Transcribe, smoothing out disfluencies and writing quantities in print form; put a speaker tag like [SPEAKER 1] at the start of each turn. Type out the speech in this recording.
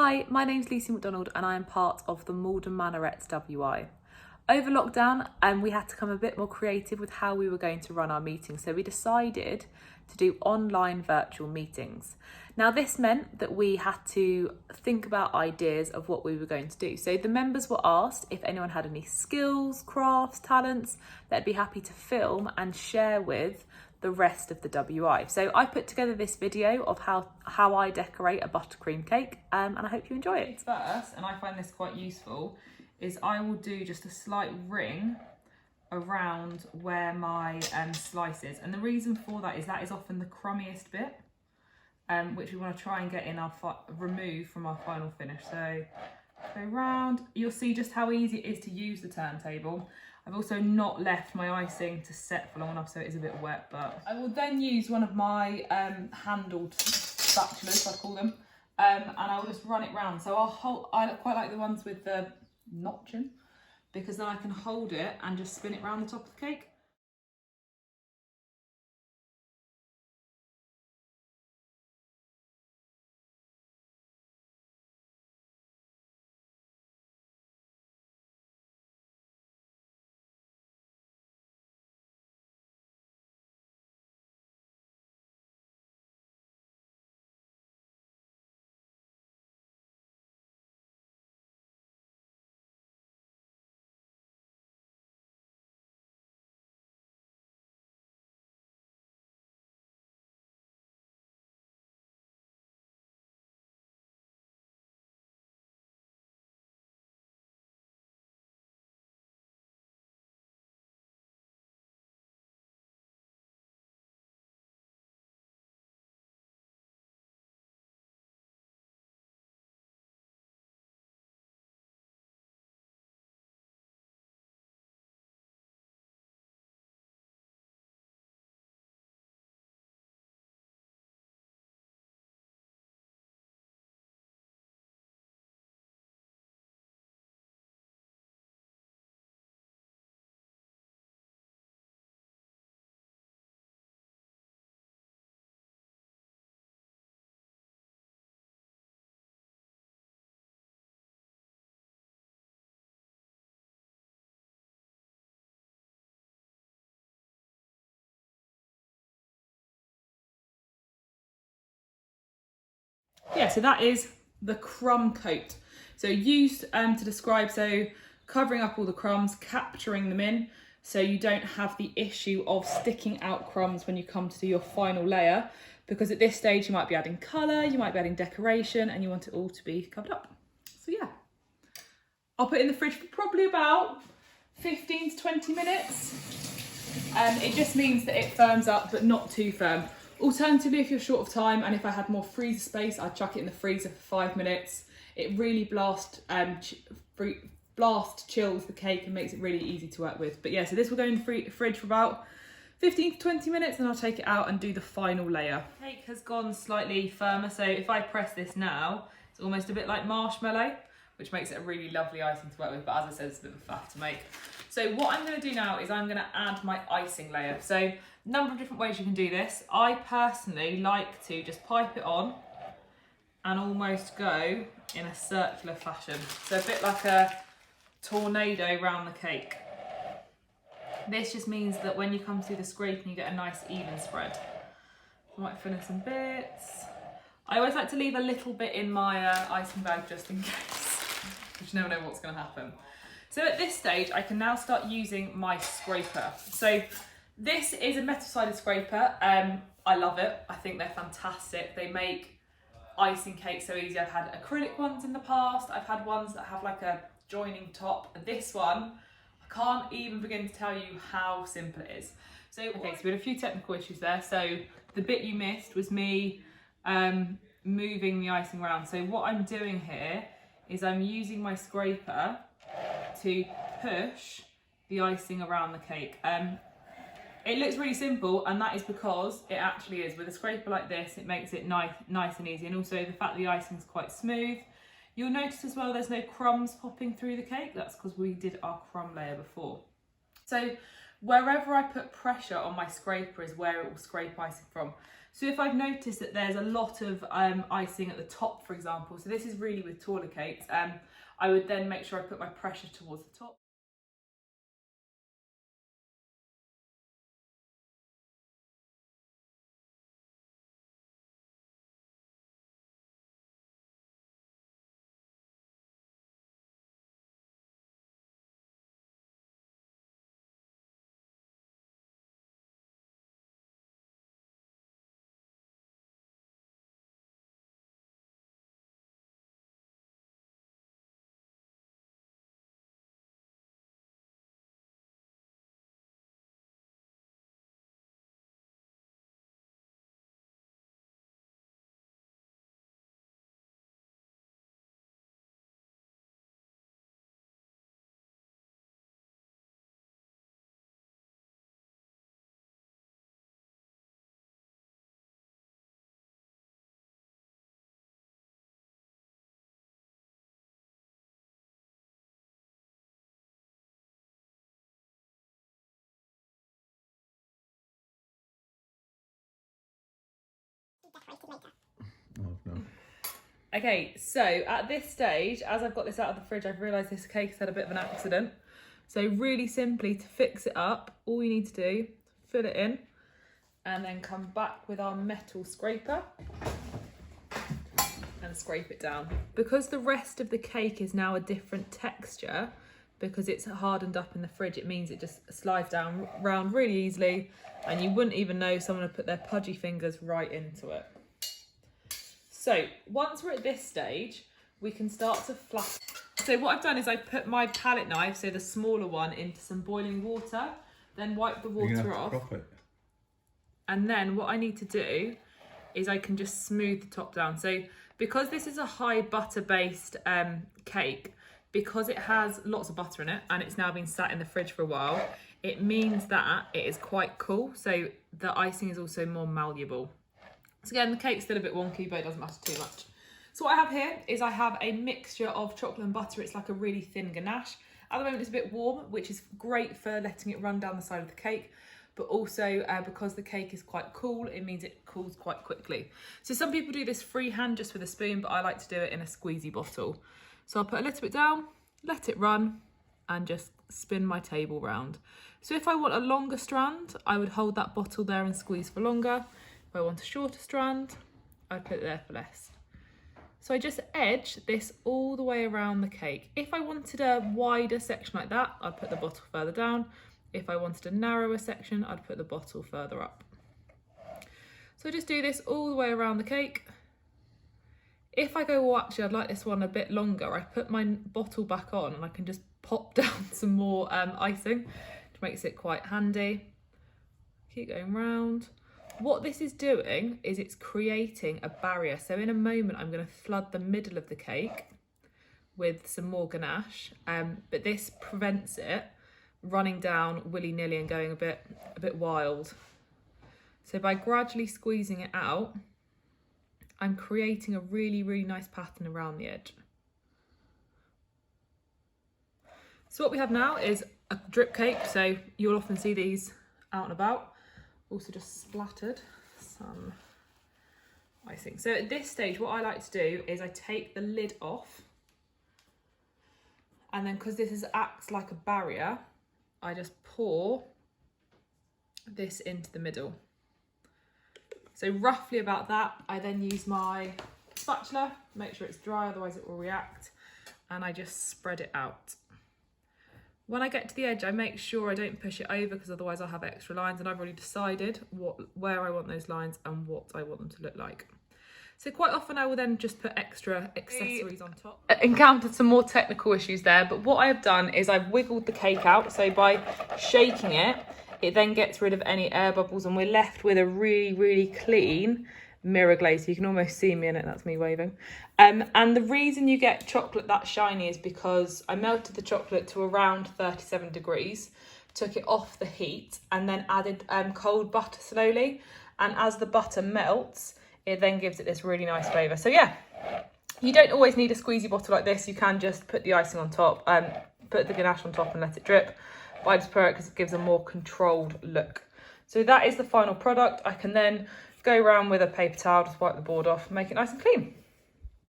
[SPEAKER 1] Hi, my name's Lucy Mcdonald and I am part of the Malden Manorettes WI. Over lockdown, we had to come a bit more creative with how we were going to run our meetings, so we decided to do online virtual meetings. Now this meant that we had to think about ideas of what we were going to do. So the members were asked if anyone had any skills, crafts, talents they'd be happy to film and share with the rest of the WI. So I put together this video of how I decorate a buttercream cake, and I hope you enjoy it.
[SPEAKER 2] First, and I find this quite useful, is I will do just a slight ring around where my slice is. And the reason for that is often the crummiest bit, which we want to try and get in our remove from our final finish. So go round, you'll see just how easy it is to use the turntable. I've also not left my icing to set for long enough, so it is a bit wet, but I will then use one of my handled spatulas, I call them, and I'll just run it round. So I quite like the ones with the notching, because then I can hold it and just spin it round the top of the cake. Yeah, so that is the crumb coat. So used to describe, so covering up all the crumbs, capturing them in, so you don't have the issue of sticking out crumbs when you come to do your final layer, because at this stage you might be adding colour, you might be adding decoration, and you want it all to be covered up. So yeah, I'll put it in the fridge for probably about 15 to 20 minutes. It just means that it firms up, but not too firm. Alternatively, if you're short of time and if I had more freezer space, I'd chuck it in the freezer for 5 minutes. It really blast chills the cake and makes it really easy to work with. But yeah, so this will go in the fridge for about 15 to 20 minutes and I'll take it out and do the final layer. The cake has gone slightly firmer, so if I press this now, it's almost a bit like marshmallow, which makes it a really lovely icing to work with, but as I said, it's a bit of a faff to make. So what I'm going to do now is I'm going to add my icing layer. So a number of different ways you can do this. I personally like to just pipe it on and almost go in a circular fashion. So a bit like a tornado around the cake. This just means that when you come through the scraping, you get a nice even spread. I might finish some bits. I always like to leave a little bit in my icing bag just in case, because you never know what's going to happen. So at this stage, I can now start using my scraper. So this is a metal-sided scraper. I love it. I think they're fantastic. They make icing cake so easy. I've had acrylic ones in the past. I've had ones that have like a joining top. This one, I can't even begin to tell you how simple it is. So, okay, so we had a few technical issues there. So the bit you missed was me moving the icing around. So what I'm doing here is I'm using my scraper to push the icing around the cake. It looks really simple, and that is because it actually is. With a scraper like this, it makes it nice and easy, and also the fact the icing is quite smooth. You'll notice as well there's no crumbs popping through the cake. That's because we did our crumb layer before. So wherever I put pressure on my scraper is where it will scrape icing from. So if I've noticed that there's a lot of icing at the top, for example, so this is really with taller cakes, I would then make sure I put my pressure towards the top. Okay, so at this stage, as I've got this out of the fridge, I've realised this cake's had a bit of an accident. So really simply, to fix it up, all you need to do, fill it in, and then come back with our metal scraper and scrape it down. Because the rest of the cake is now a different texture, because it's hardened up in the fridge, it means it just slides down round really easily, and you wouldn't even know someone had put their pudgy fingers right into it. So once we're at this stage, we can start to flatten. So what I've done is I've put my palette knife, so the smaller one, into some boiling water, then wipe the water off. And then what I need to do is I can just smooth the top down. So because this is a high butter based cake, because it has lots of butter in it and it's now been sat in the fridge for a while, it means that it is quite cool. So the icing is also more malleable. So again, the cake's still a bit wonky, but it doesn't matter too much. So what I have here is I have a mixture of chocolate and butter. It's like a really thin ganache. At the moment it's a bit warm, which is great for letting it run down the side of the cake. But also because the cake is quite cool, it means it cools quite quickly. So some people do this freehand just with a spoon, but I like to do it in a squeezy bottle. So I'll put a little bit down, let it run, and just spin my table round. So if I want a longer strand, I would hold that bottle there and squeeze for longer. If I want a shorter strand, I'd put it there for less. So I just edge this all the way around the cake. If I wanted a wider section like that, I'd put the bottle further down. If I wanted a narrower section, I'd put the bottle further up. So just do this all the way around the cake. If I go, well, actually, I'd like this one a bit longer, I put my bottle back on and I can just pop down some more icing, which makes it quite handy. Keep going round. What this is doing is it's creating a barrier. So in a moment, I'm going to flood the middle of the cake with some more ganache, but this prevents it running down willy-nilly and going a bit wild. So by gradually squeezing it out, I'm creating a really, really nice pattern around the edge. So what we have now is a drip cake. So you'll often see these out and about. Also just splattered some icing. So at this stage, what I like to do is I take the lid off, and then because this acts like a barrier, I just pour this into the middle. So roughly about that, I then use my spatula, make sure it's dry, otherwise it will react, and I just spread it out. When I get to the edge, I make sure I don't push it over, because otherwise I'll have extra lines, and I've already decided where I want those lines and what I want them to look like. So quite often I will then just put extra accessories on top. I encountered some more technical issues there, but what I have done is I've wiggled the cake out. So by shaking it, it then gets rid of any air bubbles, and we're left with a really, really clean mirror glaze. So you can almost see me in it, that's me waving. And the reason you get chocolate that shiny is because I melted the chocolate to around 37 degrees, took it off the heat, and then added cold butter slowly. And as the butter melts, it then gives it this really nice flavour. So yeah, you don't always need a squeezy bottle like this. You can just put the icing on top, put the ganache on top and let it drip. But I just prefer it because it gives a more controlled look. So that is the final product. I can then go around with a paper towel, just wipe the board off, make it nice and clean.